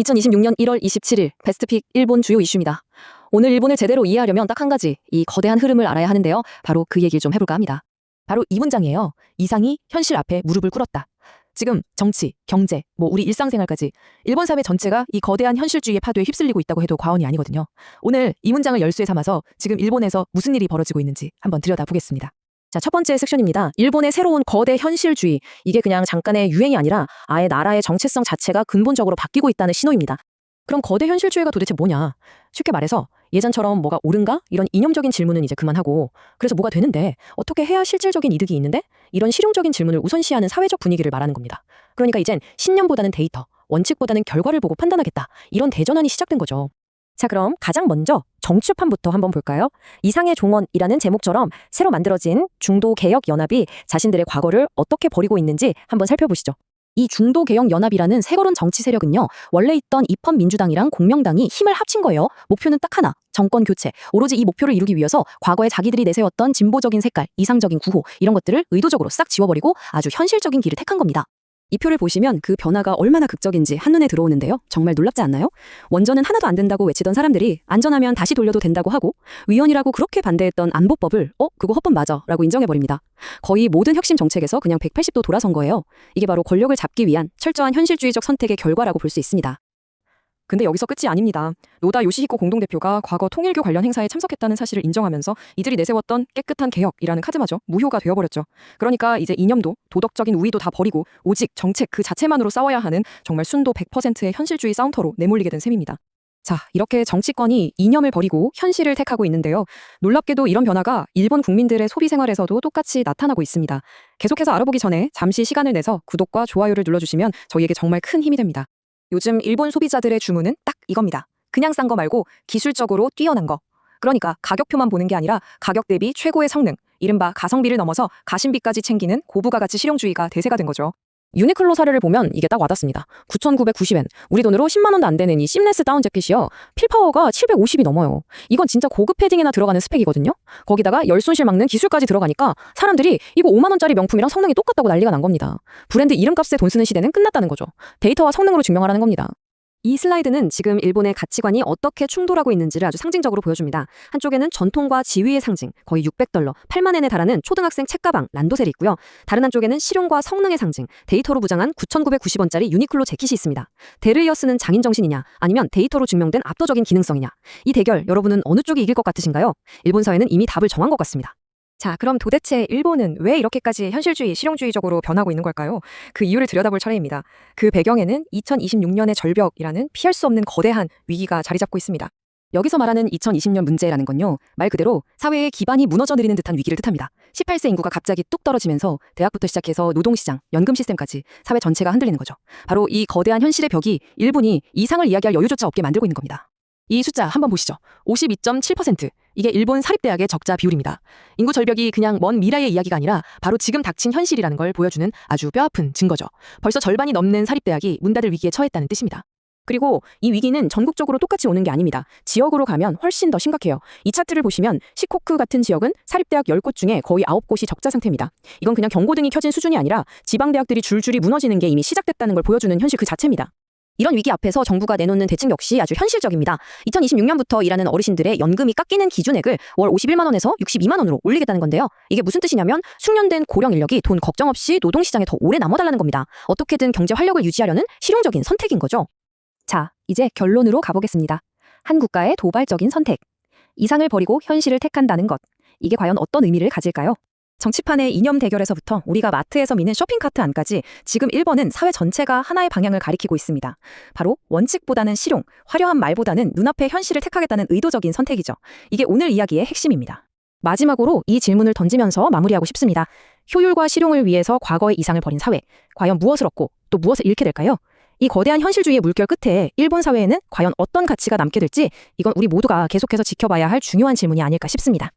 2026년 1월 27일 베스트픽 일본 주요 이슈입니다. 오늘 일본을 제대로 이해하려면 딱 한 가지, 이 거대한 흐름을 알아야 하는데요. 바로 그 얘기를 좀 해볼까 합니다. 바로 이 문장이에요. 이상이 현실 앞에 무릎을 꿇었다. 지금 정치, 경제, 우리 일상생활까지 일본 사회 전체가 이 거대한 현실주의의 파도에 휩쓸리고 있다고 해도 과언이 아니거든요. 오늘 이 문장을 열쇠 삼아서 지금 일본에서 무슨 일이 벌어지고 있는지 한번 들여다보겠습니다. 자, 첫 번째 섹션입니다. 일본의 새로운 거대 현실주의. 이게 그냥 잠깐의 유행이 아니라 아예 나라의 정체성 자체가 근본적으로 바뀌고 있다는 신호입니다. 그럼 거대 현실주의가 도대체 뭐냐? 쉽게 말해서 예전처럼 뭐가 옳은가? 이런 이념적인 질문은 이제 그만하고, 그래서 뭐가 되는데 어떻게 해야 실질적인 이득이 있는데? 이런 실용적인 질문을 우선시하는 사회적 분위기를 말하는 겁니다. 그러니까 이젠 신념보다는 데이터, 원칙보다는 결과를 보고 판단하겠다. 이런 대전환이 시작된 거죠. 자, 그럼 가장 먼저 정치판부터 한번 볼까요? 이상의 종언이라는 제목처럼 새로 만들어진 중도개혁연합이 자신들의 과거를 어떻게 버리고 있는지 한번 살펴보시죠. 이 중도개혁연합이라는 새거론 정치 세력은요, 원래 있던 입헌민주당이랑 공명당이 힘을 합친 거예요. 목표는 딱 하나, 정권 교체. 오로지 이 목표를 이루기 위해서 과거에 자기들이 내세웠던 진보적인 색깔, 이상적인 구호 이런 것들을 의도적으로 싹 지워버리고 아주 현실적인 길을 택한 겁니다. 이 표를 보시면 그 변화가 얼마나 극적인지 한눈에 들어오는데요. 정말 놀랍지 않나요? 원전은 하나도 안 된다고 외치던 사람들이 안전하면 다시 돌려도 된다고 하고, 위헌이라고 그렇게 반대했던 안보법을 그거 헌법 맞아 라고 인정해버립니다. 거의 모든 혁신 정책에서 그냥 180도 돌아선 거예요. 이게 바로 권력을 잡기 위한 철저한 현실주의적 선택의 결과라고 볼 수 있습니다. 근데 여기서 끝이 아닙니다. 노다 요시히코 공동대표가 과거 통일교 관련 행사에 참석했다는 사실을 인정하면서 이들이 내세웠던 깨끗한 개혁이라는 카드마저 무효가 되어버렸죠. 그러니까 이제 이념도 도덕적인 우위도 다 버리고 오직 정책 그 자체만으로 싸워야 하는 정말 순도 100%의 현실주의 싸움터로 내몰리게 된 셈입니다. 자, 이렇게 정치권이 이념을 버리고 현실을 택하고 있는데요. 놀랍게도 이런 변화가 일본 국민들의 소비 생활에서도 똑같이 나타나고 있습니다. 계속해서 알아보기 전에 잠시 시간을 내서 구독과 좋아요를 눌러주시면 저희에게 정말 큰 힘이 됩니다. 요즘 일본 소비자들의 주문은 딱 이겁니다. 그냥 싼 거 말고 기술적으로 뛰어난 거. 그러니까 가격표만 보는 게 아니라 가격 대비 최고의 성능, 이른바 가성비를 넘어서 가심비까지 챙기는 고부가 가치 실용주의가 대세가 된 거죠. 유니클로 사례를 보면 이게 딱 와닿습니다. 9,990엔, 우리 돈으로 10만 원도 안 되는 이 심레스 다운 재킷이요. 필파워가 750이 넘어요. 이건 진짜 고급 패딩에나 들어가는 스펙이거든요. 거기다가 열 손실 막는 기술까지 들어가니까 사람들이 이거 5만 원짜리 명품이랑 성능이 똑같다고 난리가 난 겁니다. 브랜드 이름값에 돈 쓰는 시대는 끝났다는 거죠. 데이터와 성능으로 증명하라는 겁니다. 이 슬라이드는 지금 일본의 가치관이 어떻게 충돌하고 있는지를 아주 상징적으로 보여줍니다. 한쪽에는 전통과 지위의 상징, 거의 $600, 8만 엔에 달하는 초등학생 책가방, 란도셀이 있고요. 다른 한쪽에는 실용과 성능의 상징, 데이터로 부장한 9,990원짜리 유니클로 재킷이 있습니다. 대를 이어 쓰는 장인 정신이냐, 아니면 데이터로 증명된 압도적인 기능성이냐. 이 대결, 여러분은 어느 쪽이 이길 것 같으신가요? 일본 사회는 이미 답을 정한 것 같습니다. 자, 그럼 도대체 일본은 왜 이렇게까지 현실주의, 실용주의적으로 변하고 있는 걸까요? 그 이유를 들여다볼 차례입니다. 그 배경에는 2026년의 절벽이라는 피할 수 없는 거대한 위기가 자리 잡고 있습니다. 여기서 말하는 2020년 문제라는 건요, 말 그대로 사회의 기반이 무너져 내리는 듯한 위기를 뜻합니다. 18세 인구가 갑자기 뚝 떨어지면서 대학부터 시작해서 노동시장, 연금 시스템까지 사회 전체가 흔들리는 거죠. 바로 이 거대한 현실의 벽이 일본이 이상을 이야기할 여유조차 없게 만들고 있는 겁니다. 이 숫자 한번 보시죠. 52.7%. 이게 일본 사립대학의 적자 비율입니다. 인구 절벽이 그냥 먼 미래의 이야기가 아니라 바로 지금 닥친 현실이라는 걸 보여주는 아주 뼈아픈 증거죠. 벌써 절반이 넘는 사립대학이 문 닫을 위기에 처했다는 뜻입니다. 그리고 이 위기는 전국적으로 똑같이 오는 게 아닙니다. 지역으로 가면 훨씬 더 심각해요. 이 차트를 보시면 시코쿠 같은 지역은 사립대학 10곳 중에 거의 9곳이 적자 상태입니다. 이건 그냥 경고등이 켜진 수준이 아니라 지방대학들이 줄줄이 무너지는 게 이미 시작됐다는 걸 보여주는 현실 그 자체입니다. 이런 위기 앞에서 정부가 내놓는 대책 역시 아주 현실적입니다. 2026년부터 일하는 어르신들의 연금이 깎이는 기준액을 월 51만 원에서 62만 원으로 올리겠다는 건데요. 이게 무슨 뜻이냐면 숙련된 고령 인력이 돈 걱정 없이 노동시장에 더 오래 남아달라는 겁니다. 어떻게든 경제 활력을 유지하려는 실용적인 선택인 거죠. 자, 이제 결론으로 가보겠습니다. 한 국가의 도발적인 선택. 이상을 버리고 현실을 택한다는 것. 이게 과연 어떤 의미를 가질까요? 정치판의 이념 대결에서부터 우리가 마트에서 미는 쇼핑카트 안까지 지금 일본은 사회 전체가 하나의 방향을 가리키고 있습니다. 바로 원칙보다는 실용, 화려한 말보다는 눈앞의 현실을 택하겠다는 의도적인 선택이죠. 이게 오늘 이야기의 핵심입니다. 마지막으로 이 질문을 던지면서 마무리하고 싶습니다. 효율과 실용을 위해서 과거의 이상을 버린 사회, 과연 무엇을 얻고 또 무엇을 잃게 될까요? 이 거대한 현실주의의 물결 끝에 일본 사회에는 과연 어떤 가치가 남게 될지, 이건 우리 모두가 계속해서 지켜봐야 할 중요한 질문이 아닐까 싶습니다.